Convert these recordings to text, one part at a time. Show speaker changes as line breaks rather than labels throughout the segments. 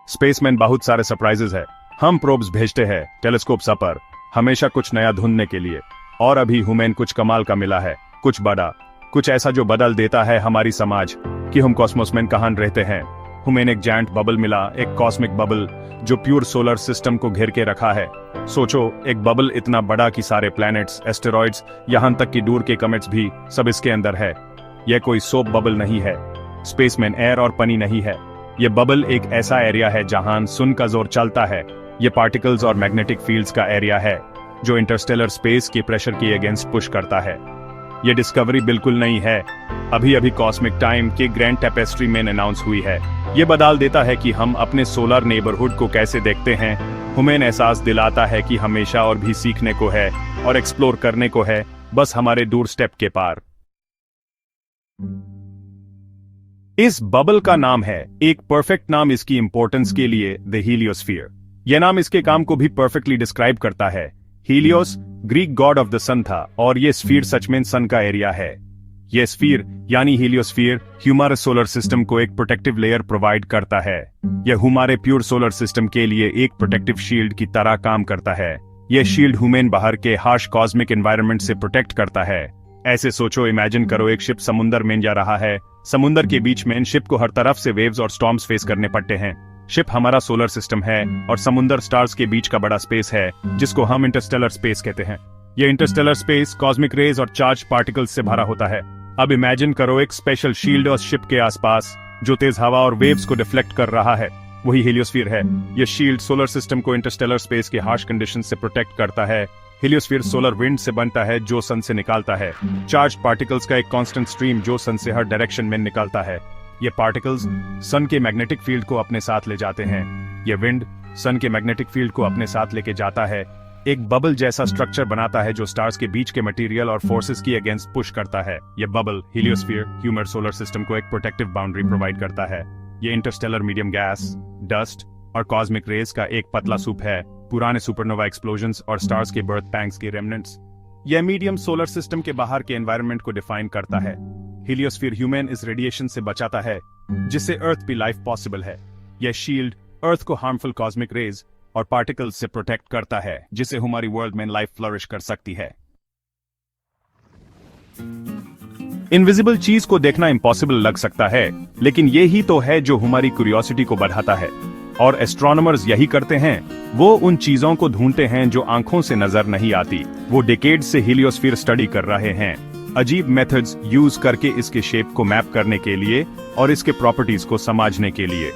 Space में बहुत सारे सरप्राइजेस है। हम प्रोब्स भेजते हैं टेलीस्कोप्स पर, हमेशा कुछ नया ढूंढने के लिए। और अभी हुमेन कुछ कमाल का मिला है, कुछ बड़ा, कुछ ऐसा जो बदल देता है हमारी समाज कि हम कॉस्मोस में कहां रहते हैं। हुमेन एक जायंट बबल मिला, एक कॉस्मिक बबल जो प्योर सोलर सिस्टम को घेर के रखा है। सोचो, एक बबल इतना बड़ा कि सारे प्लैनेट्स, एस्टेरॉइड्स, यहां तक कि दूर के कमेट्स भी सब इसके अंदर है। यह कोई सोप बबल नहीं है, स्पेस में एयर और पानी नहीं है। यह बबल एक ऐसा एरिया है जहां सुन का जोर चलता है। यह पार्टिकल्स और मैग्नेटिक फील्ड्स का एरिया है जो इंटरस्टेलर स्पेस के प्रेशर के अगेंस्ट पुश करता है। यह डिस्कवरी बिल्कुल नहीं है, अभी अभी कॉस्मिक टाइम के ग्रैंड टेपेस्ट्री में अनाउंस हुई है। यह बदल देता है कि हम अपने सोलर नेबरहुड को कैसे देखते हैं। हुमेन एहसास दिलाता है कि हमेशा और भी सीखने को है और एक्सप्लोर करने को है, बस हमारे दूर स्टेप के पार। इस बबल का नाम है, एक परफेक्ट नाम इसकी इंपॉर्टेंस के लिए, द हीलियोस्फीयर। यह नाम इसके काम को भी परफेक्टली डिस्क्राइब करता है। Helios Greek god of the sun था और यह स्फीयर सच में सन का एरिया है। यह स्फीयर यानी हीलियोस्फीयर हमारे सोलर सिस्टम को एक प्रोटेक्टिव लेयर प्रोवाइड करता है। यह हमारे प्योर सोलर सिस्टम के लिए एक प्रोटेक्टिव शील्ड की तरह काम करता है। यह शील्ड हुमेन बाहर के हार्श कॉस्मिक एनवायरनमेंट से प्रोटेक्ट करता है। ऐसे सोचो, इमेजिन करो एक शिप समुंदर में जा रहा है। समुंदर के बीच में शिप को हर तरफ से वेव्स और स्टॉर्म्स फेस करने पड़ते हैं। शिप हमारा सोलर सिस्टम है और समुंदर स्टार्स के बीच का बड़ा स्पेस है जिसको हम इंटरस्टेलर स्पेस कहते हैं। यह इंटरस्टेलर स्पेस कॉस्मिक रेज और चार्ज पार्टिकल्स से भरा होता है। अब इमेजिन करो एक स्पेशल शील्ड और शिप के आसपास जो तेज हवा और वेव्स को डिफ्लेक्ट कर रहा है, वही हीलियोस्फीयर है। यह शील्ड सोलर सिस्टम को इंटरस्टेलर स्पेस के हार्श कंडीशन से प्रोटेक्ट करता है। हीलियोस्फीयर सोलर विंड से बनता है जो सन से निकालता है, चार्ज पार्टिकल्स का एक कांस्टेंट स्ट्रीम जो सन से हर डायरेक्शन में निकलता है। ये पार्टिकल्स सन के मैग्नेटिक फील्ड को अपने साथ ले जाते हैं। ये विंड सन के मैग्नेटिक फील्ड को अपने साथ लेके जाता है, एक बबल जैसा स्ट्रक्चर बनाता है जो स्टार्स के बीच के मटेरियल और फोर्सेस की अगेंस्ट पुश करता है। ये बबल हीलियोस्फीयर ह्यूमर सोलर सिस्टम को एक प्रोटेक्टिव बाउंड्री प्रोवाइड करता है। ये इंटरस्टेलर मीडियम गैस, डस्ट और कॉस्मिक रेज का एक पतला सूप है, पुराने सुपरनोवा एक्सप्लोजन्स और स्टार्स के बर्थ पैंक्स के रेमनेंट्स। यह मीडियम सोलर सिस्टम के बाहर के एनवायरनमेंट को डिफाइन करता है। हीलियोस्फीयर ह्यूमन इस रेडिएशन से बचाता है जिससे अर्थ पे लाइफ पॉसिबल है। यह शील्ड अर्थ को हार्मफुल कॉस्मिक रेज और पार्टिकल्स से प्रोटेक्ट करता है जिससे हमारी वर्ल्ड में लाइफ फ्लरिश कर सकती है। इनविजिबल चीज को देखना इम्पॉसिबल लग सकता है, लेकिन ये ही तो है जो हमारी क्यूरियोसिटी को बढ़ाता है। और एस्ट्रोनॉमर्स यही करते हैं, वो उन चीजों को ढूंढते हैं जो आंखों से नजर नहीं आती। वो डिकेड से हीलियोस्फीयर स्टडी कर रहे हैं, अजीब मेथड्स यूज करके इसके शेप को मैप करने के लिए और इसके प्रॉपर्टीज को समझने के लिए।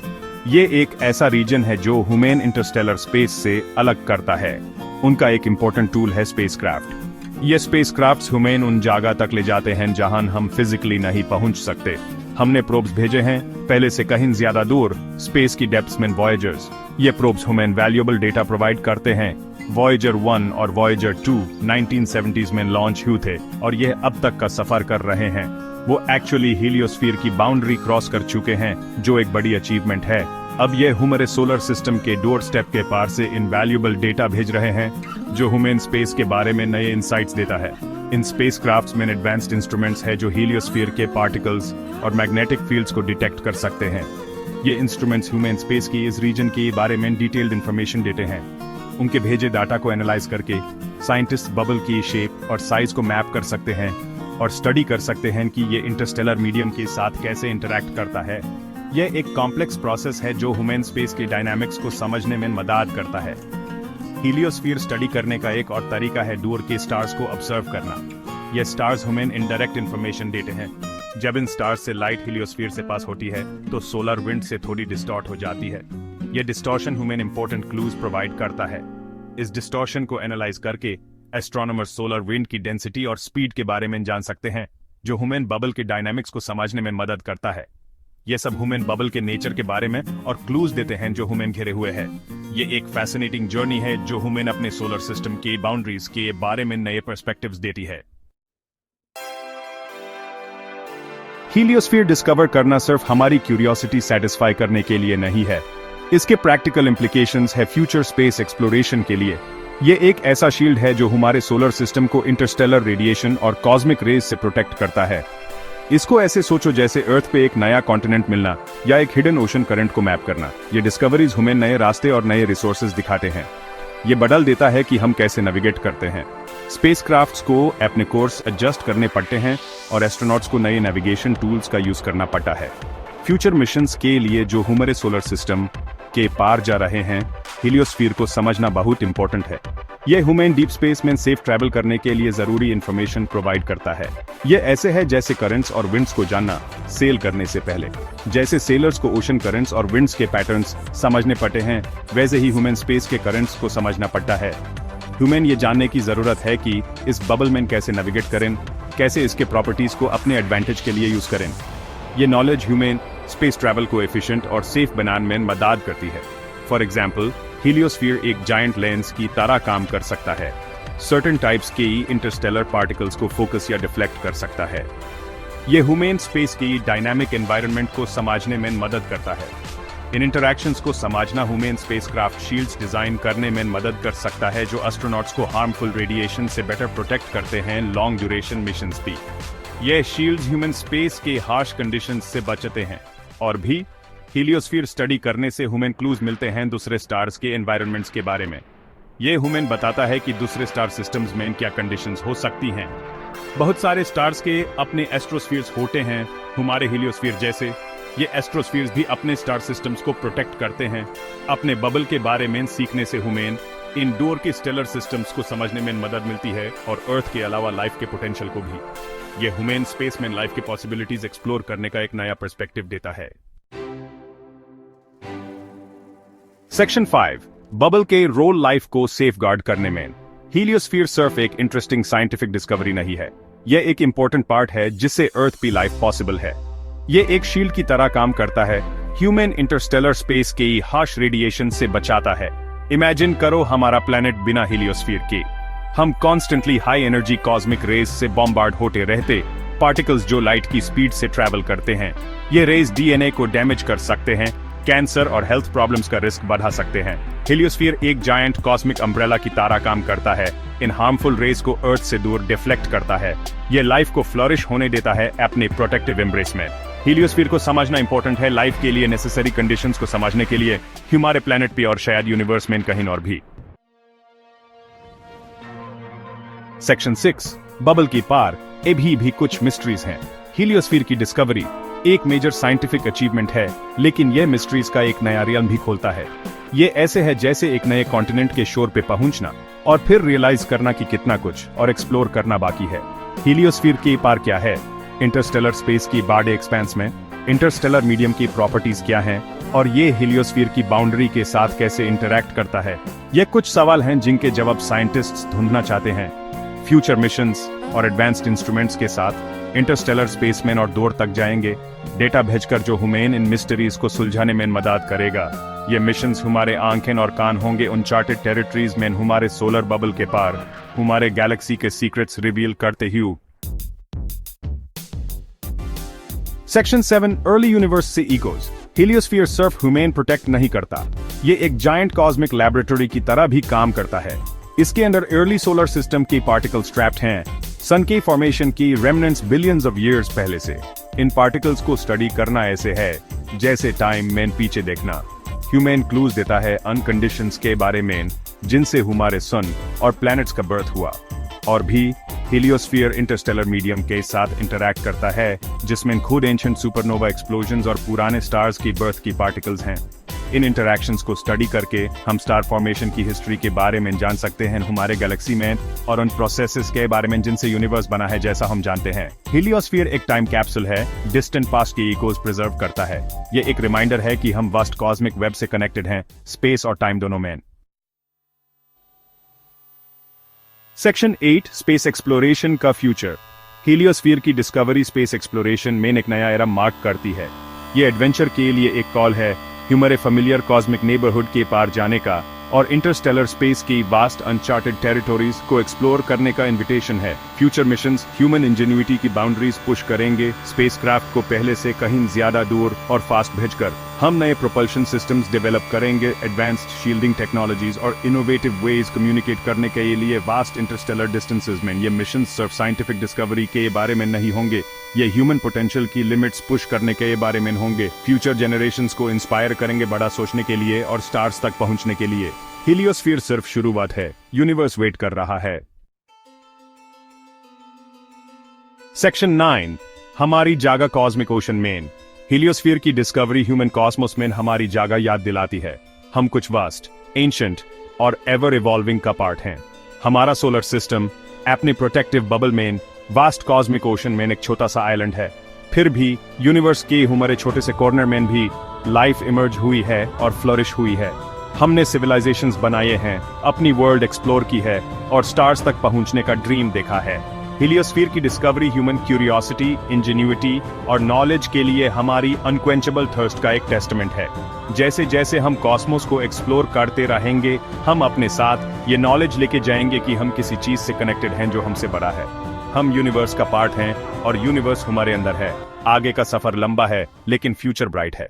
ये एक ऐसा रीजन है जो हुमेन इंटरस्टेलर स्पेस से अलग करता है। उनका एक इंपॉर्टेंट टूल है स्पेसक्राफ्ट। ये स्पेसक्राफ्ट्स हुमेन उन जगह तक ले जाते हैं जहां हम फिजिकली नहीं पहुंच सकते। हमने प्रोब्स भेजे हैं पहले से कहीं ज्यादा दूर, स्पेस की डेप्थ्स में वॉयजर्स। ये probes human valuable data provide करते हैं। वॉयजर 1 और वॉयजर 2 1970s में लॉन्च हुए थे और ये अब तक का सफर कर रहे हैं। वो एक्चुअली हीलियोस्फीयर की बाउंड्री क्रॉस कर चुके हैं, जो एक बड़ी अचीवमेंट है। अब ये हमारे सोलर सिस्टम के डोर स्टेप के पार से इनवैल्यूएबल डेटा भेज रहे हैं जो ह्यूमन स्पेस के बारे में नए इंसाइट्स देता है। इन स्पेसक्राफ्ट्स में एडवांस्ड इंस्ट्रूमेंट्स है जो हीलियोस्फीयर के पार्टिकल्स और मैग्नेटिक फील्ड्स को डिटेक्ट कर सकते हैं। ये इंस्ट्रूमेंट्स ह्यूमन स्पेस की इस रीजन के बारे में डिटेल्ड इंफॉर्मेशन देते हैं। उनके भेजे डाटा को एनालाइज करके साइंटिस्ट बबल की शेप और साइज को मैप कर सकते हैं और स्टडी कर सकते हैं कि ये इंटरस्टेलर मीडियम के साथ कैसे इंटरैक्ट करता है। यह एक कॉम्प्लेक्स प्रोसेस है जो ह्यूमन स्पेस के डायनामिक्स को समझने में मदद करता है। हीलियोस्फीयर स्टडी करने का एक और तरीका है दूर के स्टार्स को ऑब्जर्व करना। ये स्टार्स ह्यूमन इनडायरेक्ट इंफॉर्मेशन देते हैं। जब इन स्टार्स से लाइट हीलियोस्फीयर से पास होती है तो सोलर विंड से थोड़ी डिस्टॉर्ट हो जाती है। यह distortion human important clues provide करता है। इस डिस्टॉर्शन को एनालाइज करके एस्ट्रोनॉमर्स सोलर विंड की डेंसिटी और स्पीड के बारे में जान सकते हैं, जो ह्यूमन बबल के डायनामिक्स को समझने में मदद करता है। यह सब ह्यूमन बबल के नेचर के बारे में और क्लूज देते हैं जो ह्यूमन घिरे हुए हैं। ये एक फैसिनेटिंग जर्नी है जो ह्यूमन अपने सोलर सिस्टम की बाउंड्रीज के बारे में नए पर्सपेक्टिव्स देती है। हीलियोस्फीयर डिस्कवर करना सिर्फ हमारी क्यूरियोसिटी सेटिस्फाई करने के लिए नहीं है, इसके प्रैक्टिकल इंप्लीकेशंस है फ्यूचर स्पेस एक्सप्लोरेशन के लिए। ये एक ऐसा शील्ड है जो हमारे सोलर सिस्टम को इंटरस्टेलर रेडिएशन और कॉस्मिक रेज से प्रोटेक्ट करता है। इसको ऐसे सोचो जैसे अर्थ पे एक नया कॉन्टिनेंट मिलना या एक हिडन ओशन करंट को मैप करना। ये डिस्कवरीज हमें नए रास्ते और नए रिसोर्सेज दिखाते हैं। ये बदल देता है कि हम कैसे नेविगेट करते हैं। स्पेसक्राफ्ट्स को अपने कोर्स एडजस्ट करने पड़ते हैं और एस्ट्रोनॉट्स को नए नेविगेशन टूल्स का यूज करना पड़ता है। फ्यूचर मिशंस के लिए जो हमारे सोलर सिस्टम के पार जा रहे हैं, हीलियोस्फीयर को समझना बहुत इंपॉर्टेंट है। यह ह्यूमन डीप स्पेस में सेफ ट्रैवल करने के लिए जरूरी इंफॉर्मेशन प्रोवाइड करता है। यह ऐसे है जैसे करंट्स और विंड्स को जानना सेल करने से पहले। जैसे सेलर्स को ओशन करंट्स और विंड्स के पैटर्न्स समझने पड़ते हैं, वैसे ही ह्यूमन स्पेस के करंट्स को समझना पड़ता है। ह्यूमन ये जानने की जरूरत है कि इस बबल में कैसे नेविगेट करें, कैसे इसके प्रॉपर्टीज को अपने एडवांटेज के लिए यूज करें। ये नॉलेज ह्यूमन स्पेस ट्रैवल को एफिशिएंट और सेफ बनाने में मदद करती है। फॉर एग्जाम्पल, हीलियोस्फीयर एक जायंट लेंस की तरह काम कर सकता है। सर्टेन टाइप्स के इंटरस्टेलर पार्टिकल्स को फोकस या डिफ्लेक्ट कर सकता है। ये ह्यूमन स्पेस की डायनामिक एनवायरनमेंट को समझने में मदद करता है। इन इंटरैक्शंस को समझना ह्यूमन स्पेसक्राफ्ट शील्ड्स डिजाइन करने में मदद कर सकता है जो एस्ट्रोनॉट्स को हार्मफुल रेडिएशन से बेटर प्रोटेक्ट करते हैं लॉन्ग ड्यूरेशन मिशंस भी। ये शील्ड्स ह्यूमन स्पेस के हार्श कंडीशंस से बचते हैं और भी हीलियोस्फीयर स्टडी करने से ह्यूमन क्लूज मिलते हैं दूसरे स्टार्स के एनवायरनमेंट्स के बारे में। ये ह्यूमन बताता है कि दूसरे स्टार सिस्टम्स में क्या कंडीशंस हो सकती हैं। बहुत सारे स्टार्स के अपने एस्ट्रोस्फीयर्स होते हैं हमारे हीलियोस्फीयर जैसे। ये एस्ट्रोस्फीयर्स भी अपने स्टार सिस्टम्स को प्रोटेक्ट करते हैं। अपने बबल के बारे में सीखने से ह्यूमन इंडोर के स्टेलर सिस्टम्स को समझने में मदद मिलती है और अर्थ के अलावा लाइफ के पोटेंशियल को भी। ये ह्यूमन स्पेस में लाइफ के पॉसिबिलिटीज एक्सप्लोर करने का एक नया पर्सपेक्टिव देता है। सेक्शन 5, बबल के रोल लाइफ को सेफगार्ड करने में। हीलियोस्फीयर सिर्फ एक इंटरेस्टिंग साइंटिफिक डिस्कवरी नहीं है, यह एक इंपॉर्टेंट पार्ट है जिससे अर्थ पे लाइफ पॉसिबल है। ये एक शील्ड की तरह काम करता है, ह्यूमन इंटरस्टेलर स्पेस के हार्श रेडिएशन से बचाता है। इमेजिन करो हमारा प्लेनेट बिना हीलियोस्फीयर के। हम constantly high energy cosmic rays से बॉम्बार्ड होते रहते, पार्टिकल्स जो लाइट की स्पीड से ट्रैवल करते हैं। ये रेज डीएनए को डैमेज कर सकते हैं, कैंसर और हेल्थ प्रॉब्लम्स का रिस्क बढ़ा सकते हैं। हीलियोस्फीयर एक जायंट कॉस्मिक अम्ब्रेला की तरह काम करता है, इन हार्मफुल रेज को अर्थ से दूर डिफ्लेक्ट करता है। ये लाइफ को फ्लरिश होने देता है अपने प्रोटेक्टिव एम्ब्रेस में। हीलियोस्फीयर को समझना इंपॉर्टेंट है लाइफ के लिए नेसेसरी कंडीशंस को समझने के लिए, हमारे प्लेनेट पे और शायद यूनिवर्स में कहीं और भी। सेक्शन 6, बबल की पार अभी भी कुछ मिस्ट्रीज हैं। हीलियोस्फीयर की डिस्कवरी एक मेजर साइंटिफिक अचीवमेंट है, लेकिन यह मिस्ट्रीज का एक नया रियल्म भी खोलता है। ये ऐसे है जैसे एक नए कॉन्टिनेंट के शोर पे पहुंचना और फिर रियलाइज करना कि कितना कुछ और एक्सप्लोर करना बाकी है। हीलियोस्फीयर के पार क्या है, इंटरस्टेलर स्पेस की बार्ड एक्सपेंस में इंटरस्टेलर मीडियम की प्रॉपर्टीज क्या हैं और ये हीलियोस्फीयर की बाउंड्री के साथ कैसे इंटरैक्ट करता है। ये कुछ सवाल हैं जिनके जवाब साइंटिस्ट्स ढूंढना चाहते हैं। फ्यूचर मिशंस और एडवांस्ड इंस्ट्रूमेंट्स के साथ इंटरस्टेलर स्पेस में और दूर तक जाएंगे, डेटा भेजकर जो हमें इन मिस्टरीज को सुलझाने में मदद करेगा। ये मिशंस हमारे आंखें और कान होंगे उनचार्टेड टेरिटरीज में, हमारे सोलर बबल के पार, हमारे गैलेक्सी के सीक्रेट्स रिवील करते हुए। सेक्शन 7, अर्ली यूनिवर्स से ईगोज। हीलियोस्फीयर सिर्फ ह्यूमन प्रोटेक्ट नहीं करता, ये एक जायंट कॉस्मिक लैबोरेटरी की तरह भी काम करता है। इसके अंदर अर्ली सोलर सिस्टम के पार्टिकल्स ट्रैप्ड हैं, सन के फॉर्मेशन की रेमिनेंट्स बिलियंस ऑफ ईयर्स पहले से। इन पार्टिकल्स को स्टडी करना ऐसे है जैसे टाइम में पीछे देखना। ह्यूमन क्लूज देता है अन कंडीशंस के बारे में जिनसे हमारे सन और प्लैनेट्स का बर्थ हुआ। और भी हीलियोस्फीयर इंटरस्टेलर मीडियम के साथ इंटरैक्ट करता है जिसमें खुद एंशिएंट सुपरनोवा एक्सप्लोजन्स और पुराने स्टार्स की बर्थ की पार्टिकल्स हैं। इन इंटरैक्शंस को स्टडी करके हम स्टार फॉर्मेशन की हिस्ट्री के बारे में जान सकते हैं हमारे गैलेक्सी में और उन प्रोसेसेस के बारे में जिनसे यूनिवर्स बना है जैसा हम जानते हैं। हीलियोस्फीयर एक टाइम कैप्सूल है, डिस्टेंट पास्ट के इकोज प्रिजर्व करता है। ये एक रिमाइंडर है कि हम वास्ट कॉस्मिक वेब से कनेक्टेड हैं, स्पेस और टाइम दोनों में। सेक्शन 8, स्पेस एक्सप्लोरेशन का फ्यूचर। हीलियोस्फीयर की डिस्कवरी स्पेस एक्सप्लोरेशन में एक नया एरा मार्क करती है। ये एडवेंचर के लिए एक कॉल है, हमारे फेमिलियर कॉस्मिक नेबरहुड के पार जाने का और इंटरस्टेलर स्पेस की वास्ट अनचार्टेड टेरिटोरीज को एक्सप्लोर करने का इनविटेशन है। फ्यूचर मिशंस ह्यूमन इंजेन्युइटी की बाउंड्रीज पुश करेंगे, स्पेसक्राफ्ट को पहले से कहीं ज्यादा दूर और फास्ट भेजकर हम नए प्रोपल्शन सिस्टम्स डेवलप करेंगे, एडवांस्ड शील्डिंग टेक्नोलॉजीज और इनोवेटिव वेज कम्युनिकेट करने के लिए वास्ट इंटरस्टेलर डिस्टेंसेज में। ये मिशन सिर्फ साइंटिफिक डिस्कवरी के बारे में नहीं होंगे, ये ह्यूमन पोटेंशियल की लिमिट्स पुश करने के बारे में होंगे। फ्यूचर जनरेशंस को इंस्पायर करेंगे बड़ा सोचने के लिए और स्टार्स तक पहुंचने के लिए। हीलियोस्फीयर सिर्फ शुरुआत है, यूनिवर्स वेट कर रहा है। सेक्शन 9, हमारी जगह कॉस्मिक ओशन में। हीलियोस्फीयर की डिस्कवरी ह्यूमन कॉस्मोस में हमारी जगह याद दिलाती है। हम कुछ वास्ट, एंशिएंट और एवर इवॉल्विंग का पार्ट हैं। हमारा सोलर सिस्टम अपने प्रोटेक्टिव बबल में वास्ट कॉस्मिक ओशन में एक छोटा सा आइलैंड है। फिर भी यूनिवर्स के हमारे छोटे से कॉर्नर में भी लाइफ इमर्ज हुई है और फ्लोरिश हुई है। हमने सिविलाइजेशंस बनाए हैं, अपनी वर्ल्ड एक्सप्लोर की है और स्टार्स तक पहुंचने का ड्रीम देखा है। हीलियोस्फीयर की डिस्कवरी ह्यूमन क्यूरियोसिटी, इंजेन्युइटी और नॉलेज के लिए हमारी अनक्वेंचेबल थर्स्ट का एक टेस्टमेंट है। जैसे जैसे हम कॉस्मोस को एक्सप्लोर करते रहेंगे, हम अपने साथ ये नॉलेज लेके जाएंगे कि हम किसी चीज से कनेक्टेड हैं जो हमसे बड़ा है। हम यूनिवर्स का पार्ट हैं और यूनिवर्स हमारे अंदर है। आगे का सफर लंबा है लेकिन फ्यूचर ब्राइट है।